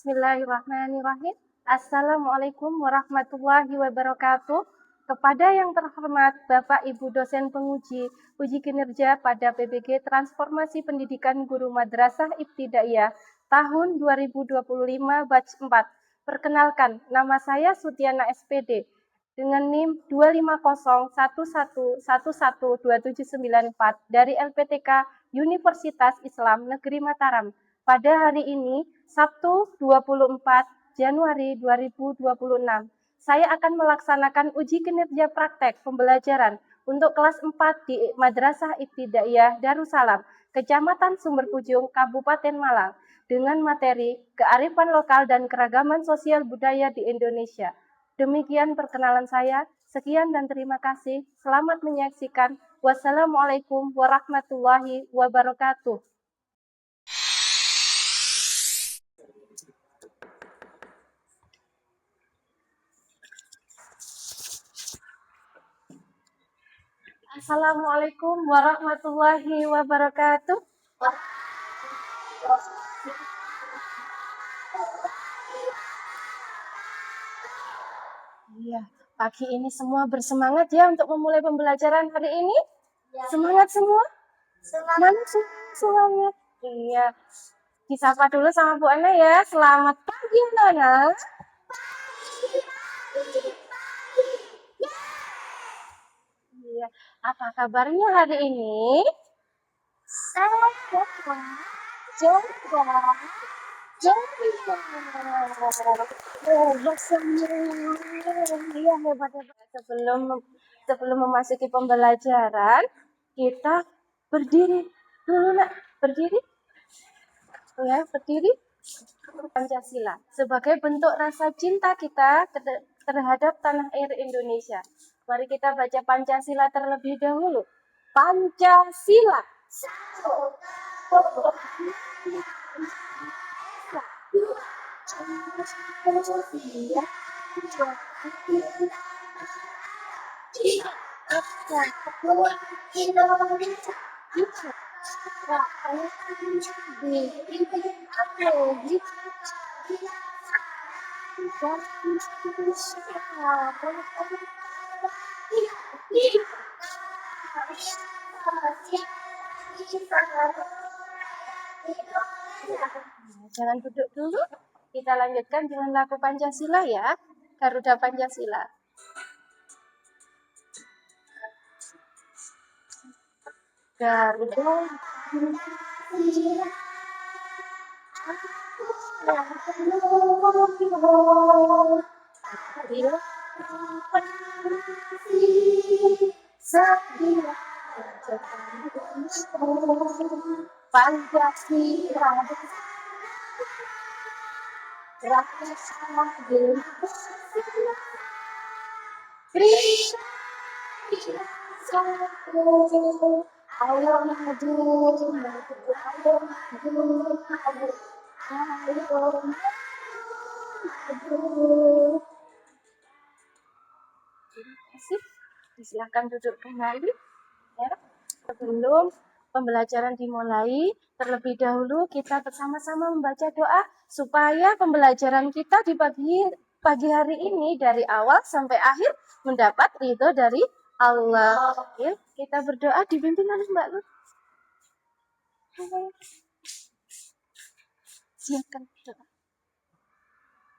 Bismillahirrahmanirrahim. Assalamualaikum warahmatullahi wabarakatuh. Kepada yang terhormat Bapak Ibu dosen penguji uji kinerja pada PBG Transformasi Pendidikan Guru Madrasah Ibtidaiyah tahun 2025 batch 4. Perkenalkan, nama saya Sutiana SPD dengan NIM 25011112794 dari LPTK Universitas Islam Negeri Mataram. Pada hari ini, Sabtu 24 Januari 2026, saya akan melaksanakan uji kinerja praktek pembelajaran untuk kelas 4 di Madrasah Ibtidaiyah Darussalam, Kecamatan Sumberpujung, Kabupaten Malang, dengan materi kearifan lokal dan keragaman sosial budaya di Indonesia. Demikian perkenalan saya. Sekian dan terima kasih. Selamat menyaksikan. Wassalamualaikum warahmatullahi wabarakatuh. Assalamualaikum warahmatullahi wabarakatuh. Iya, pagi ini semua bersemangat ya untuk memulai pembelajaran hari ini. Ya. Semangat semua? Semangat. Semangat. Iya. Disapa dulu sama Bu Ana ya. Selamat pagi, Nana. Iya. Apa kabarnya hari ini? Sehat. Sebelum memasuki pembelajaran, kita berdiri dulu, Nak. Berdiri. Ya, berdiri. Pancasila sebagai bentuk rasa cinta kita terhadap tanah air Indonesia. Mari kita baca Pancasila terlebih dahulu. Pancasila. Jangan duduk dulu. Kita lanjutkan dengan lagu Pancasila ya. Garuda Pancasila. Garuda Pancasila. Ayo maju, Terima kasih. Silakan duduk kembali. Ya. Sebelum pembelajaran dimulai, terlebih dahulu kita bersama-sama membaca doa supaya pembelajaran kita di pagi hari ini dari awal sampai akhir mendapat ridho dari Allah. Ya, kita berdoa dipimpin oleh Mbak Lu. Siapkan doa.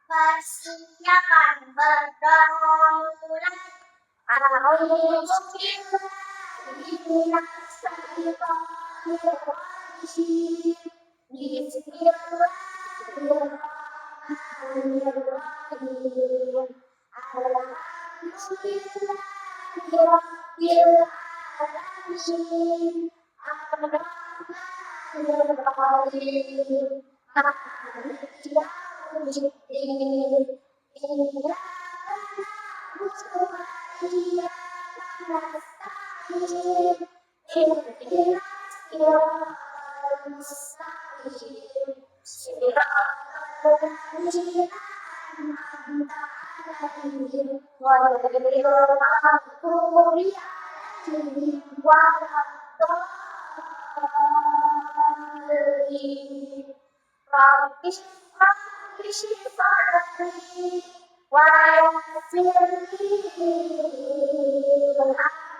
Persiapan berdoa. صدري ويسر لي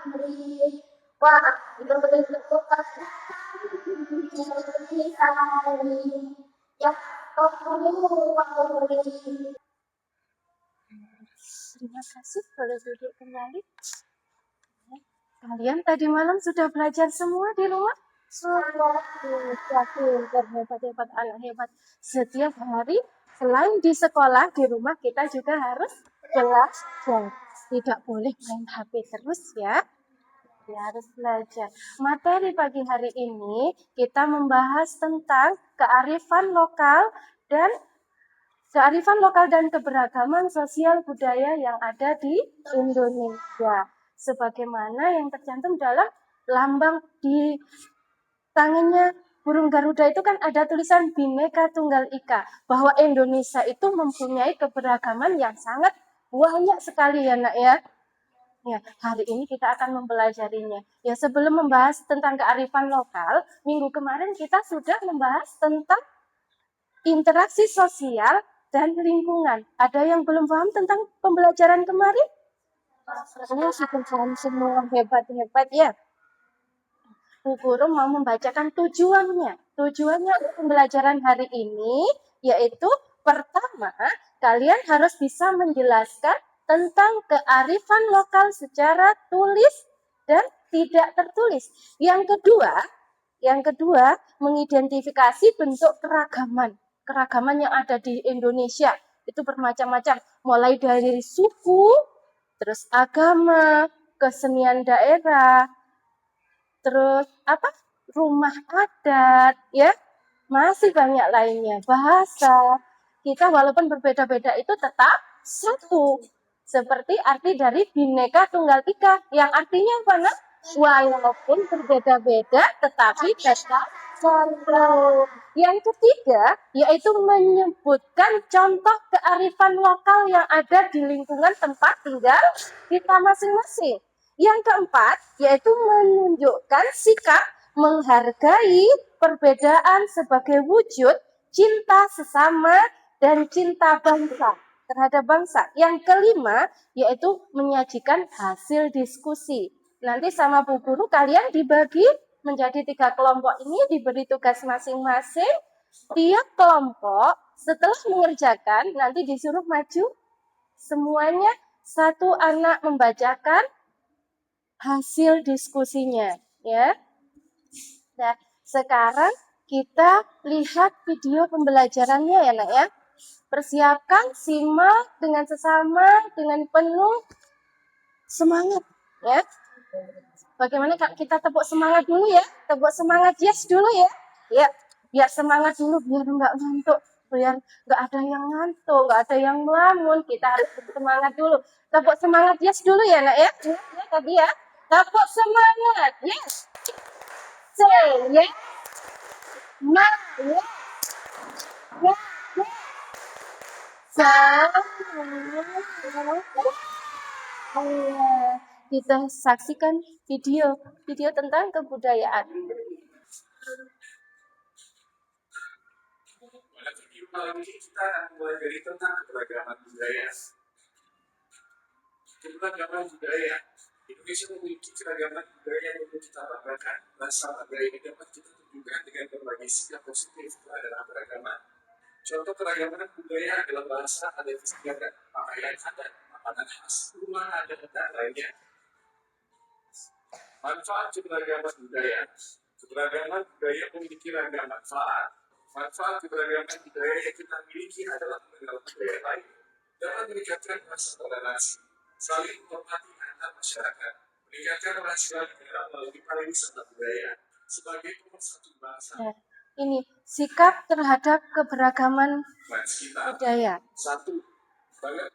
أمري واحلل عقدة من لساني يفقهوا قولي. Terima kasih, boleh duduk kembali. Kalian tadi malam sudah belajar semua di rumah? Sudah. Hebat-hebat, anak hebat. Setiap hari, selain di sekolah, di rumah kita juga harus belajar. Tidak boleh main HP terus ya. Ya, harus belajar. Materi pagi hari ini kita membahas tentang kearifan lokal dan keberagaman sosial budaya yang ada di Indonesia. Sebagaimana yang tercantum dalam lambang di tangannya burung Garuda itu kan ada tulisan Bhinneka Tunggal Ika, bahwa Indonesia itu mempunyai keberagaman yang sangat banyak sekali ya nak ya. Ya, hari ini kita akan mempelajarinya. Ya, sebelum membahas tentang kearifan lokal, minggu kemarin kita sudah membahas tentang interaksi sosial dan lingkungan. Ada yang belum paham tentang pembelajaran kemarin? Saya sudah paham semua, hebat-hebat ya. Bu Guru mau membacakan tujuannya. Tujuannya pembelajaran hari ini yaitu pertama, kalian harus bisa menjelaskan tentang kearifan lokal secara tulis dan tidak tertulis. Yang kedua, mengidentifikasi bentuk keragaman yang ada di Indonesia. Itu bermacam-macam, mulai dari suku, terus agama, kesenian daerah, terus rumah adat, ya, masih banyak lainnya. Bahasa kita walaupun berbeda-beda itu tetap satu. Seperti arti dari Bhinneka Tunggal Ika, yang artinya apa nak? Walaupun berbeda-beda tetapi tetap satu. Yang ketiga yaitu menyebutkan contoh kearifan lokal yang ada di lingkungan tempat tinggal kita masing-masing. Yang keempat yaitu menunjukkan sikap menghargai perbedaan sebagai wujud cinta sesama dan cinta bangsa terhadap bangsa. Yang kelima yaitu menyajikan hasil diskusi. Nanti sama Bu Guru kalian dibagi menjadi 3 kelompok ini, diberi tugas masing-masing. Tiap kelompok setelah mengerjakan nanti disuruh maju semuanya, satu anak membacakan hasil diskusinya, ya. Nah, sekarang kita lihat video pembelajarannya ya nak ya. Persiapkan, simak dengan sesama, dengan penuh semangat ya. Bagaimana kita tepuk semangat dulu ya? Tepuk semangat yes dulu ya. Ya, biar semangat dulu, biar nggak ngantuk, biar nggak ada yang ngantuk, nggak ada yang melamun. Kita harus semangat dulu. Tepuk semangat yes dulu ya nak ya. Ya tadi ya. Tepuk semangat yes. Say yes. Ma yes. Yes. Kita saksikan video tentang kebudayaan. Pada video kali ini kita akan mempelajari tentang keberagaman budaya. Keberagaman budaya. Indonesia memiliki keragaman budaya yang perlu kita banggakan. Bahasa budaya ini dapat kita tunjukkan dengan berbagai sikap positif terhadap keragaman. Contoh keragaman budaya adalah bahasa, adat istiadat, pakaian adat, makanan khas, rumah adat, dan lainnya. Manfaat keberagaman budaya. Keberagaman budaya memiliki ragam manfaat. Manfaat keberagaman budaya yang kita miliki adalah mengenal budaya lain, dapat meningkatkan rasa toleransi, saling menghormati antar masyarakat, meningkatkan rasa negara melalui pariwisata budaya sebagai pemersatu bangsa. Ini sikap terhadap keberagaman budaya. Satu, banget.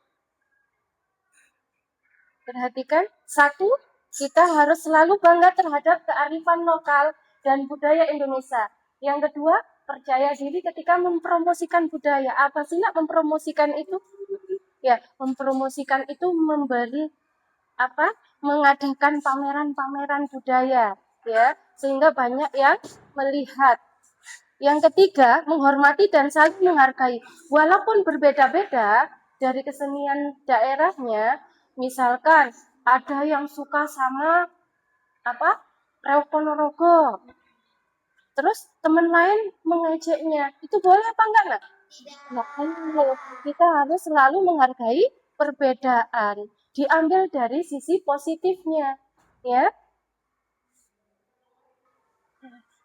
Perhatikan, satu, kita harus selalu bangga terhadap kearifan lokal dan budaya Indonesia. Yang kedua, percaya diri ketika mempromosikan budaya. Apa sih nak mempromosikan itu? Ya, mempromosikan itu mengadakan pameran-pameran budaya, ya, sehingga banyak yang melihat. Yang ketiga, menghormati dan saling menghargai. Walaupun berbeda-beda dari kesenian daerahnya, misalkan ada yang suka sama Reok Ponorogo, terus teman lain mengejeknya, itu boleh apa enggak, Nak? Nah, kita harus selalu menghargai perbedaan, diambil dari sisi positifnya, ya.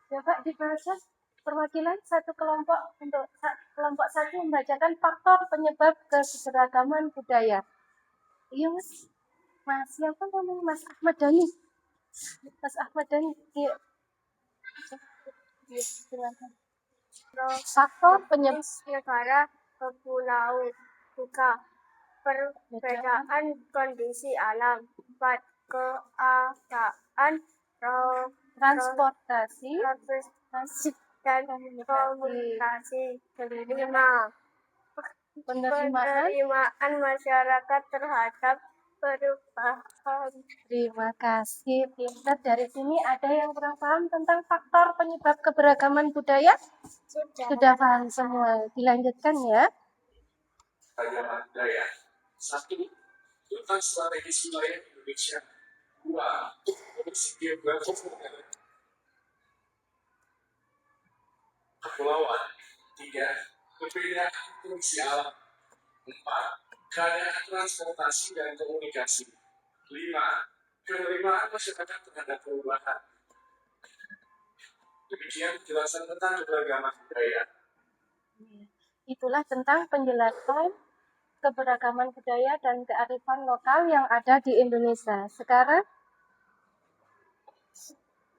Coba dibaca perwakilan satu kelompok untuk kelompok satu membacakan faktor penyebab keberagaman budaya. Iya Mas siapa namanya Mas Ahmad Dhani. Mas Ahmad Dhani. Iya. Iya, silakan. Faktor penyebab negara berpulau juga perbedaan kondisi alam, 4 keadaan transportasi dan komunikasi, 5 penerimaan masyarakat terhadap perubahan. Terima kasih, pintar. Dari sini ada yang kurang paham tentang faktor penyebab keberagaman budaya? Sudah paham semua. Dilanjutkan ya. Keragaman budaya. 1. Tentang strategis wilayah Indonesia. 2. Produksi geografi kepulauan. 3. Perbedaan kondisi alam. 4. Keadaan transportasi dan komunikasi. 5. Penerimaan masyarakat terhadap perubahan. Demikian penjelasan tentang keberagaman budaya. Itulah tentang penjelasan keberagaman budaya dan kearifan lokal yang ada di Indonesia. Sekarang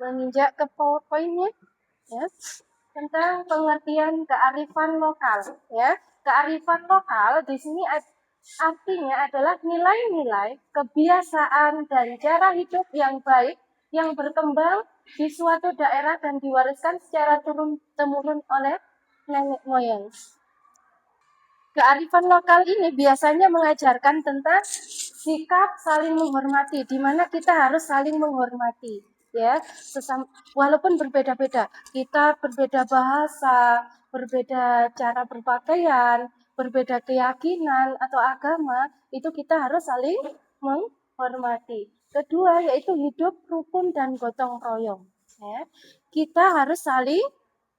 menginjak ke PowerPoint-nya, ya, tentang pengertian kearifan lokal. Ya, kearifan lokal di sini artinya adalah nilai-nilai, kebiasaan, dan cara hidup yang baik yang berkembang di suatu daerah dan diwariskan secara turun-temurun oleh nenek moyang. Kearifan lokal ini biasanya mengajarkan tentang sikap saling menghormati, di mana kita harus saling menghormati, ya, walaupun berbeda-beda, kita berbeda bahasa, berbeda cara berpakaian, berbeda keyakinan atau agama, itu kita harus saling menghormati. Kedua, yaitu hidup rukun dan gotong royong. Ya. Kita harus saling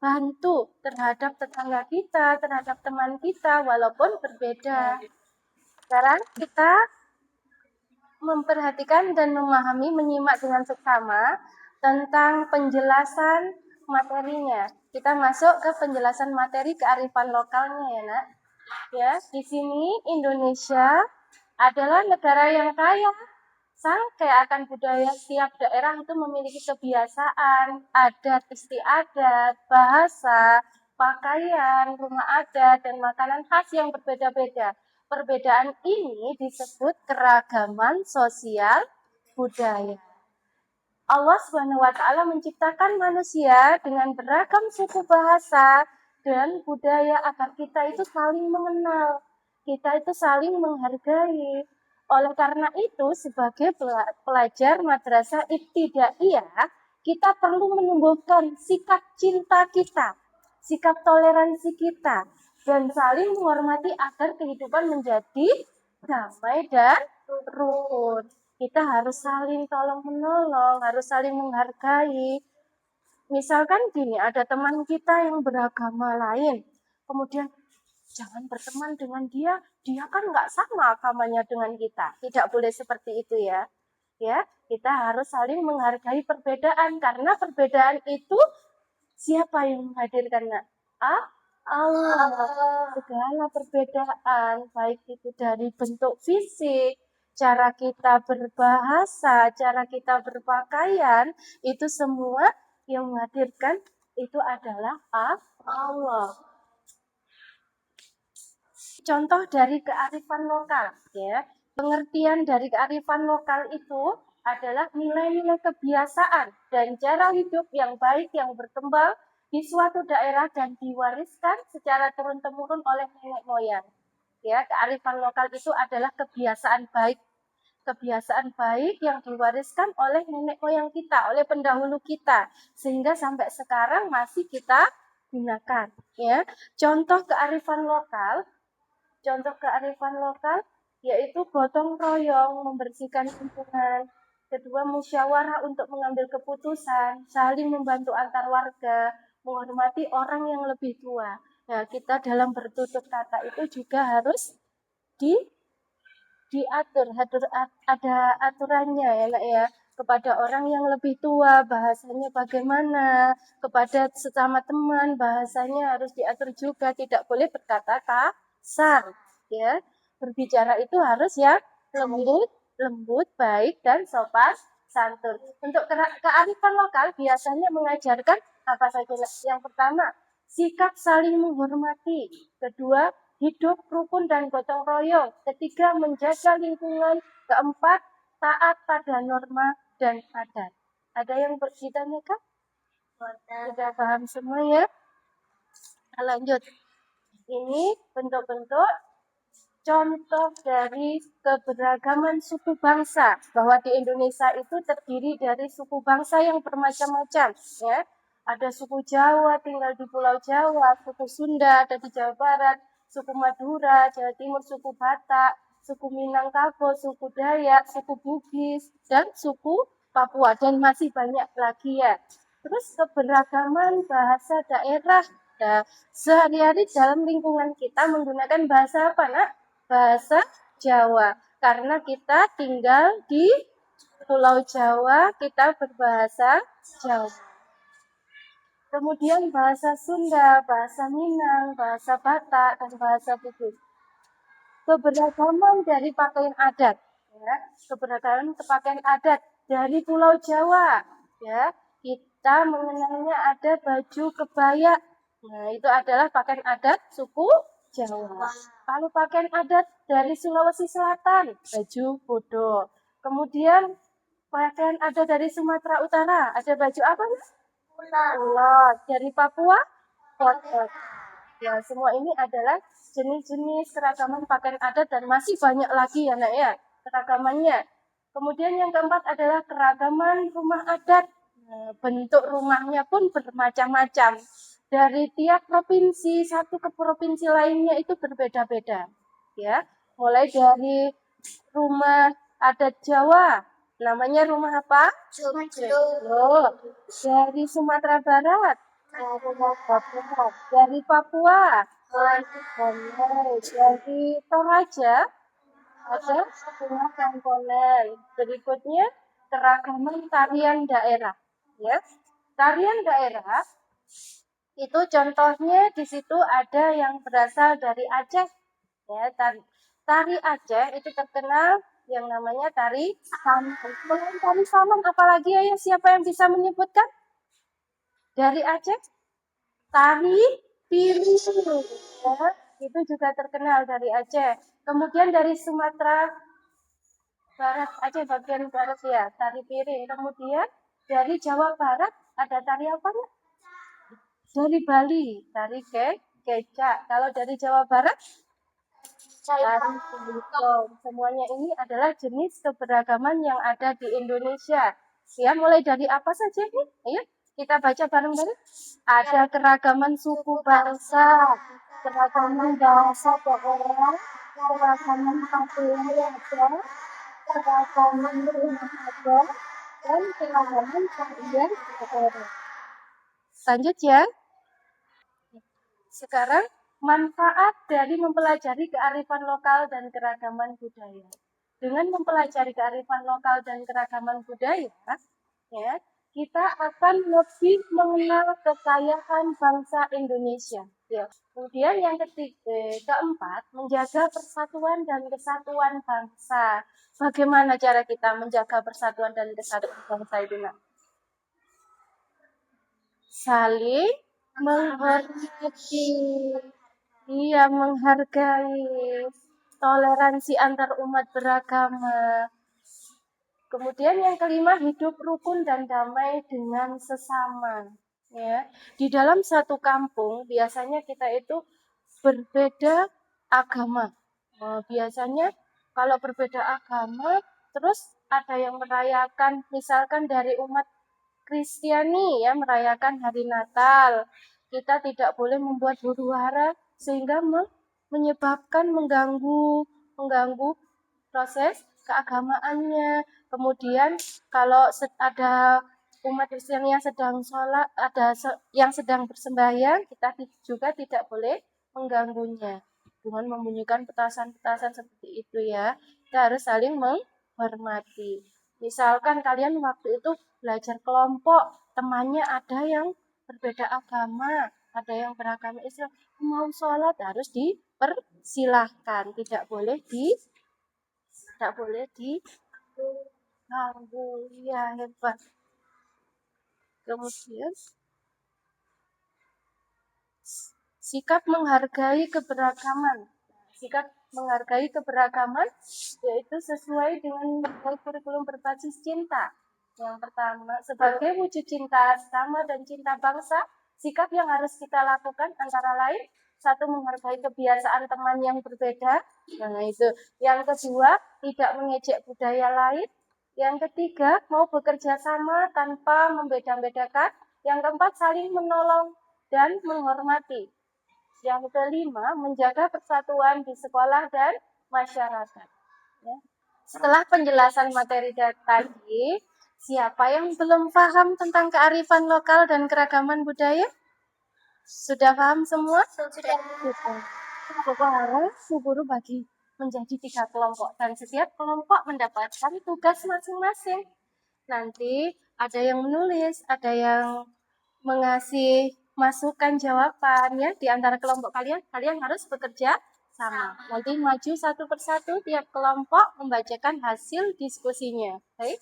bantu terhadap tetangga kita, terhadap teman kita, walaupun berbeda. Sekarang kita memperhatikan dan memahami, menyimak dengan seksama tentang penjelasan materinya. Kita masuk ke penjelasan materi kearifan lokalnya ya, Nak. Ya, di sini Indonesia adalah negara yang kaya sangkai akan budaya. Setiap daerah itu memiliki kebiasaan, adat istiadat, bahasa, pakaian, rumah adat, dan makanan khas yang berbeda-beda. Perbedaan ini disebut keragaman sosial budaya. Allah SWT menciptakan manusia dengan beragam suku bahasa dan budaya agar kita itu saling mengenal, kita itu saling menghargai. Oleh karena itu, sebagai pelajar madrasah ibtidaiyah, kita perlu menumbuhkan sikap cinta kita, sikap toleransi kita, dan saling menghormati agar kehidupan menjadi damai dan rukun. Kita harus saling tolong-menolong, harus saling menghargai. Misalkan gini, ada teman kita yang beragama lain, kemudian jangan berteman dengan dia kan nggak sama agamanya dengan kita. Tidak boleh seperti itu ya. Ya, kita harus saling menghargai perbedaan, karena perbedaan itu siapa yang menghadirkannya? Allah. Segala perbedaan, baik itu dari bentuk fisik, cara kita berbahasa, cara kita berpakaian, itu semua yang menghadirkan itu adalah Allah. Contoh dari kearifan lokal, ya. Pengertian dari kearifan lokal itu adalah nilai-nilai kebiasaan dan cara hidup yang baik yang berkembang di suatu daerah dan diwariskan secara turun-temurun oleh nenek moyang. Ya, kearifan lokal itu adalah kebiasaan baik yang diwariskan oleh nenek moyang kita, oleh pendahulu kita, sehingga sampai sekarang masih kita gunakan. Ya, contoh kearifan lokal yaitu gotong royong membersihkan lingkungan. Kedua, musyawarah untuk mengambil keputusan, saling membantu antar warga, menghormati orang yang lebih tua. Nah, kita dalam bertutur kata itu juga harus diatur, ada aturannya ya Nak ya. Kepada orang yang lebih tua bahasanya bagaimana, kepada sesama teman bahasanya harus diatur juga, tidak boleh berkata kasar ya. Berbicara itu harus ya lembut, baik dan sopan santun. Untuk kearifan lokal biasanya mengajarkan apa saja? Yang pertama, sikap saling menghormati. Kedua, hidup rukun dan gotong royong. Ketiga, menjaga lingkungan. Keempat, taat pada norma dan adat. Ada yang ditanyakan? Sudah paham semua ya? Lanjut. Ini bentuk-bentuk contoh dari keberagaman suku bangsa, bahwa di Indonesia itu terdiri dari suku bangsa yang bermacam-macam ya. Ada suku Jawa tinggal di Pulau Jawa, suku Sunda ada di Jawa Barat, suku Madura, Jawa Timur, suku Batak, suku Minangkabau, suku Dayak, suku Bugis, dan suku Papua, dan masih banyak lagi ya. Terus keberagaman bahasa daerah. Nah, sehari-hari dalam lingkungan kita menggunakan bahasa apa, Nak? Bahasa Jawa. Karena kita tinggal di Pulau Jawa, kita berbahasa Jawa. Kemudian bahasa Sunda, bahasa Minang, bahasa Batak, dan bahasa Bugis. Keberagaman dari pakaian adat, ya. Keberagaman pakaian adat dari Pulau Jawa, ya. Kita mengenalnya ada baju kebaya. Nah, itu adalah pakaian adat suku Jawa. Kalau pakaian adat dari Sulawesi Selatan, baju bodo. Kemudian pakaian adat dari Sumatera Utara, ada baju apa? Ulos. Dari Papua, kotor. Ya, semua ini adalah jenis-jenis keragaman pakaian adat dan masih banyak lagi ya, Nak ya, keragamannya. Kemudian yang keempat adalah keragaman rumah adat. Nah, bentuk rumahnya pun bermacam-macam. Dari tiap provinsi satu ke provinsi lainnya itu berbeda-beda. Ya, mulai dari rumah adat Jawa, namanya rumah apa? Oh, dari Sumatera Barat, dari Papua, dari Toraja, ada rumah komponen. Berikutnya keragaman tarian daerah. Ya, tarian daerah itu contohnya di situ ada yang berasal dari Aceh. Ya, tari Aceh itu terkenal yang namanya tari saman. Tari saman apalagi ya, siapa yang bisa menyebutkan? Dari Aceh, tari piring. Ya, itu juga terkenal dari Aceh. Kemudian dari Sumatera Barat, Aceh bagian barat ya, tari piring. Kemudian dari Jawa Barat ada tari apa? Dari Bali, tari kecak. Kalau dari Jawa Barat, tari kulitong. Semuanya ini adalah jenis keberagaman yang ada di Indonesia. Ya, mulai dari apa saja nih? Ayo, kita baca bareng-bareng. Ada keragaman suku bangsa, keragaman bahasa daerah, keragaman pakaian adat, keragaman rumah adat, dan keragaman tarian daerah. Lanjut ya. Sekarang manfaat dari mempelajari kearifan lokal dan keragaman budaya. Dengan mempelajari kearifan lokal dan keragaman budaya, ya, kita akan lebih mengenal kekayaan bangsa Indonesia. Ya. Kemudian yang keempat, menjaga persatuan dan kesatuan bangsa. Bagaimana cara kita menjaga persatuan dan kesatuan bangsa itu, Nak? Saling menghormati, iya, menghargai, toleransi antar umat beragama. Kemudian yang kelima, hidup rukun dan damai dengan sesama. Ya, di dalam satu kampung biasanya kita itu berbeda agama. Biasanya kalau berbeda agama, terus ada yang merayakan, misalkan dari umat Kristiani ya, merayakan hari Natal. Kita tidak boleh membuat huru-hara sehingga menyebabkan mengganggu proses keagamaannya. Kemudian kalau ada umat Kristen yang sedang sholat, yang sedang bersembahyang, kita juga tidak boleh mengganggunya dengan membunyikan petasan-petasan seperti itu ya. Kita harus saling menghormati. Misalkan kalian waktu itu belajar kelompok, temannya ada yang berbeda agama, ada yang beragama Islam, mau sholat harus dipersilahkan, tidak boleh diganggu. Ya, hebat. Kemudian sikap menghargai keberagaman. Sikap menghargai keberagaman yaitu sesuai dengan kurikulum berbasis cinta. Yang pertama, sebagai wujud cinta sesama dan cinta bangsa, sikap yang harus kita lakukan antara lain, satu, menghargai kebiasaan teman yang berbeda. Nah, itu. Yang kedua, tidak mengejek budaya lain. Yang ketiga, mau bekerja sama tanpa membeda-bedakan. Yang keempat, saling menolong dan menghormati. Yang kelima, menjaga persatuan di sekolah dan masyarakat. Ya. Setelah penjelasan materi tadi, siapa yang belum paham tentang kearifan lokal dan keragaman budaya? Sudah paham semua? Sudah. Sekarang guru bagi menjadi 3 kelompok dan setiap kelompok mendapatkan tugas masing-masing. Nanti ada yang menulis, ada yang mengasih masukan jawaban ya di antara kelompok kalian harus bekerja sama. Nanti maju satu persatu tiap kelompok membacakan hasil diskusinya. Baik.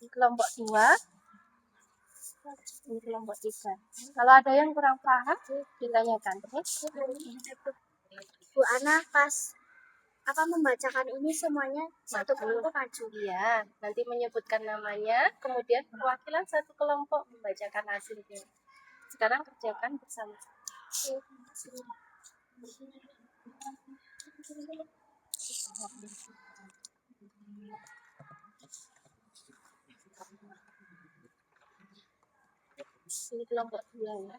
Kelompok 2, ini kelompok 3. Kalau ada yang kurang paham ditanyakan. Bu Ana pas membacakan ini semuanya satu kelompok maju. Iya, nanti menyebutkan namanya, kemudian perwakilan satu kelompok membacakan hasilnya. Sekarang kerjakan bersama. Ini kelompok 2 ya.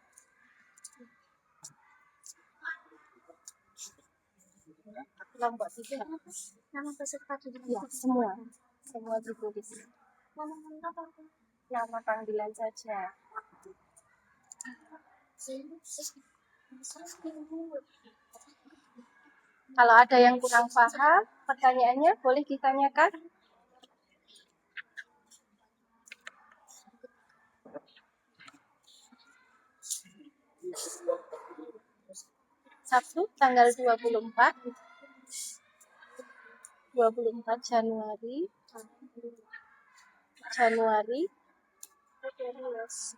Kelompok 3. Nama peserta didik. Ya, semua ditulis. Nama panggilan saja. Kalau ada yang kurang paham, pertanyaannya boleh ditanyakan. Sabtu tanggal 24 Januari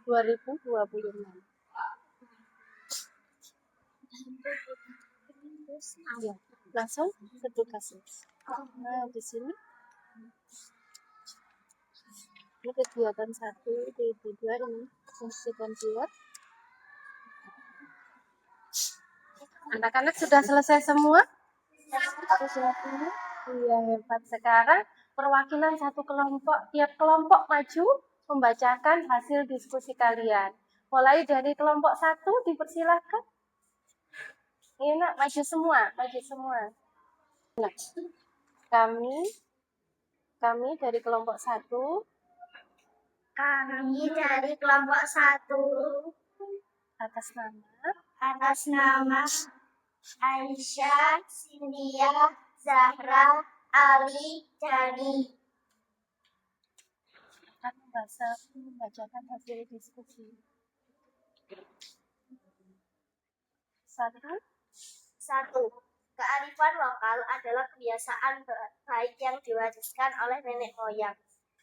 2026. Ya, langsung ke tugasnya. Nah, di sini ini kegiatan 1, kegiatan 2 ini fungsi komputer. Anak-anak sudah selesai semua? Iya, hebat. Sekarang perwakilan satu kelompok, tiap kelompok maju membacakan hasil diskusi kalian. Mulai dari kelompok 1 dipersilakan. Iya, Nak, maju semua. Nah, kami dari kelompok 1. Kami dari kelompok 1 atas nama Aisyah, Cynthia, Zahra, Ali, Dani. akan membacakan hasil diskusi. 1. Kearifan lokal adalah kebiasaan baik yang diwariskan oleh nenek moyang.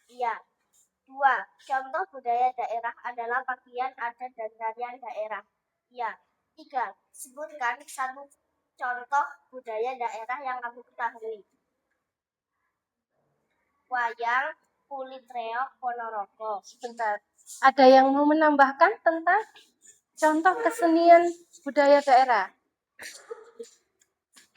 Iya. 2. Contoh budaya daerah adalah pakaian adat dan tarian daerah. Iya. 3. Sebutkan satu contoh budaya daerah yang kamu ketahui. Wayang kulit reog Ponorogo. Sebentar. Ada yang mau menambahkan tentang contoh kesenian budaya daerah?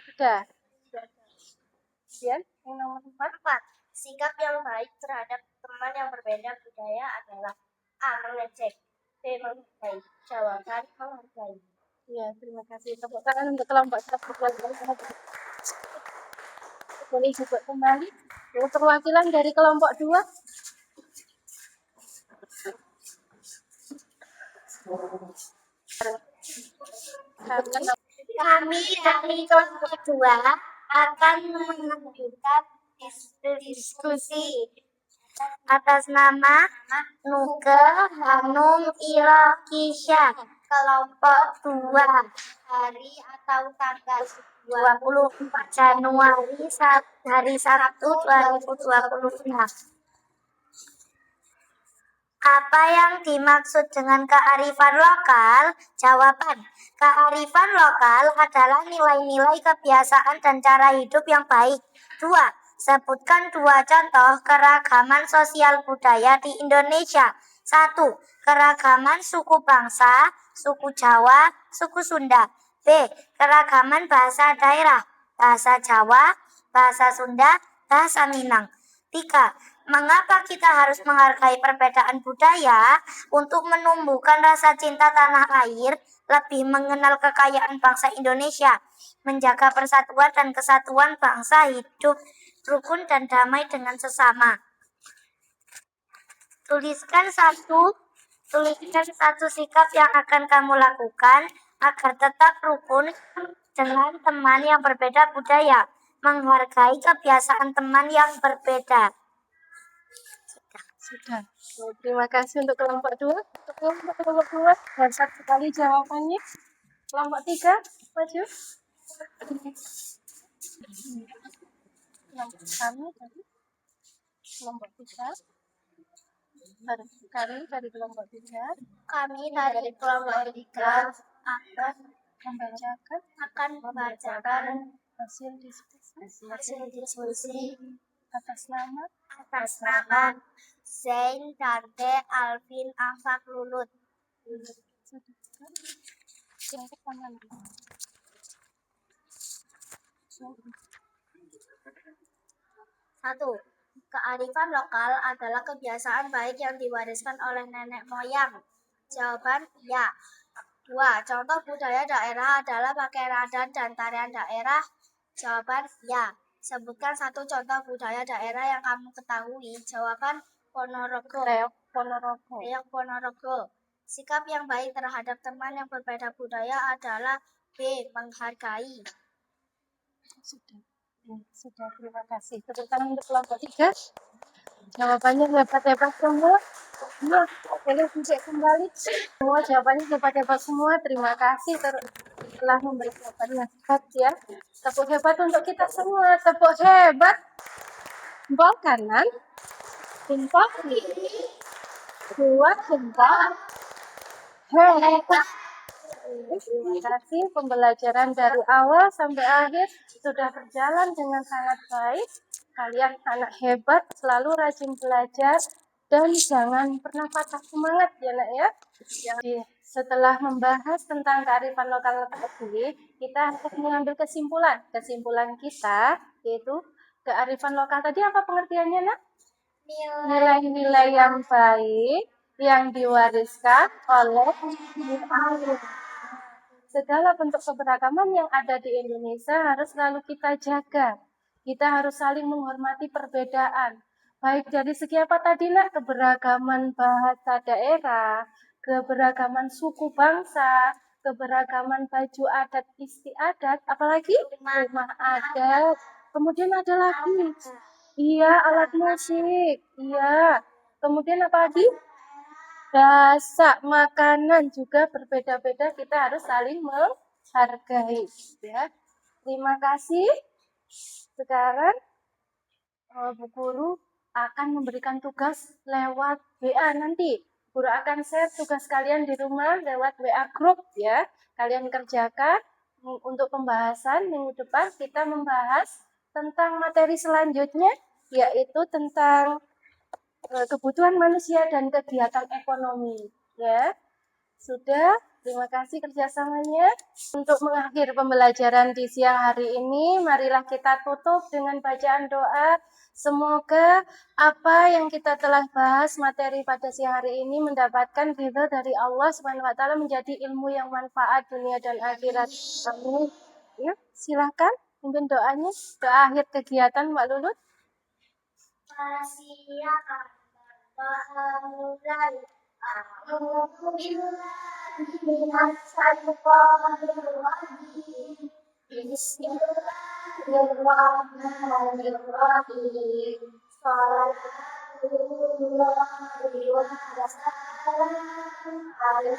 Sudah. Kemudian yang nomor 4. Sikap yang baik terhadap teman teman yang berbeda budaya adalah A. Mengejek, B. Menghargai. Jawaban menghargai. Ya, terima kasih. Tepuk tangan untuk kelompok 1. Boleh juga kembali. Untuk perwakilan dari kelompok 2. Kami dari kelompok 2 akan melanjutkan diskusi atas nama Nuke Hanum Ilokisya, kelompok 2, hari atau tanggal 24 Januari hari Sabtu 2026. Apa yang dimaksud dengan kearifan lokal? Jawaban: kearifan lokal adalah nilai-nilai kebiasaan dan cara hidup yang baik. 2. Sebutkan 2 contoh keragaman sosial budaya di Indonesia. 1. Keragaman suku bangsa, suku Jawa, suku Sunda. B. Keragaman bahasa daerah, bahasa Jawa, bahasa Sunda, bahasa Minang. 3. Mengapa kita harus menghargai perbedaan budaya? Untuk menumbuhkan rasa cinta tanah air, lebih mengenal kekayaan bangsa Indonesia, menjaga persatuan dan kesatuan bangsa, hidup rukun dan damai dengan sesama. Tuliskan satu sikap yang akan kamu lakukan agar tetap rukun dengan teman yang berbeda budaya. Menghargai kebiasaan teman yang berbeda. Sudah. Terima kasih untuk kelompok 2. Untuk kelompok 2, hebat sekali jawabannya. Kelompok 3, maju. Kelompok kami dari kelompok 3. Kami dari kelompok 3 Kami dari kelompok 3 akan membacakan hasil diskusi atas nama Zain Dante Alvin Afak Lulut. 1. Kearifan lokal adalah kebiasaan baik yang diwariskan oleh nenek moyang. Jawaban ya. 2. Contoh budaya daerah adalah pakaian adat dan tarian daerah. Jawaban ya. Sebutkan 1 contoh budaya daerah yang kamu ketahui. Jawaban Ponorogo. Reok Ponorogo. Sikap yang baik terhadap teman yang berbeda budaya adalah B. Menghargai. Sudah, terima kasih. Tepuk tangan untuk kelompok 3. Jawabannya hebat-hebat semua. Ya, boleh dicek kembali. Semua jawabannya hebat-hebat semua. Terima kasih telah memberi jawaban yang hebat ya. Tepuk hebat untuk kita semua. Tepuk hebat. Jempol kanan. Jempol kiri. 2 jempol. Hebat. Terima kasih, pembelajaran dari awal sampai akhir sudah berjalan dengan sangat baik. Kalian anak hebat, selalu rajin belajar dan jangan pernah patah semangat ya nak ya. Jadi setelah membahas tentang kearifan lokal tadi, kita harus mengambil kesimpulan. Kesimpulan kita yaitu kearifan lokal tadi apa pengertiannya nak? Nilai-nilai yang baik yang diwariskan oleh segala bentuk keberagaman yang ada di Indonesia harus selalu kita jaga. Kita harus saling menghormati perbedaan. Baik dari segi apa tadi nak? Keberagaman bahasa daerah, keberagaman suku bangsa, keberagaman baju adat istiadat, apalagi rumah adat. Kemudian ada lagi, iya alat musik, iya. Kemudian apa lagi? Rasa makanan juga berbeda-beda, kita harus saling menghargai ya. Terima kasih. Sekarang Bu Guru akan memberikan tugas lewat WA nanti. Guru akan share tugas kalian di rumah lewat WA group ya. Kalian kerjakan. Untuk pembahasan minggu depan kita membahas tentang materi selanjutnya, yaitu tentang kebutuhan manusia dan kegiatan ekonomi ya. Sudah, terima kasih kerjasamanya. Untuk mengakhiri pembelajaran di siang hari ini, marilah kita tutup dengan bacaan doa. Semoga apa yang kita telah bahas materi pada siang hari ini mendapatkan ridho dari Allah Subhanahu wa taala, menjadi ilmu yang manfaat dunia dan akhirat. Amin. Ya, silakan mungkin doanya, doa akhir kegiatan Mbak Lulut. Persiapan mulai. A'udzu billahi minas syaitonir rajim. Bismillahirrahmanirrahim. Shallallahu alaihi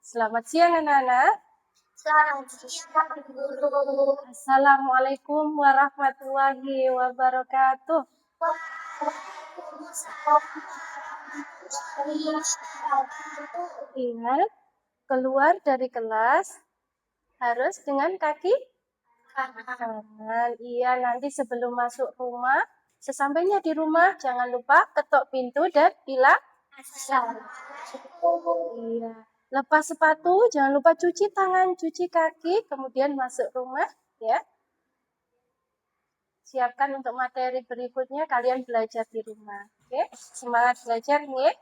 Selamat siang anak-anak. Assalamualaikum warahmatullahi wabarakatuh. Ingat, keluar dari kelas harus dengan kaki kanan. Iya, nanti sebelum masuk rumah, sesampainya di rumah jangan lupa ketok pintu dan bilang iya. Lepas sepatu, jangan lupa cuci tangan, cuci kaki, kemudian masuk rumah, ya. Siapkan untuk materi berikutnya, kalian belajar di rumah. Oke, semangat belajar nih.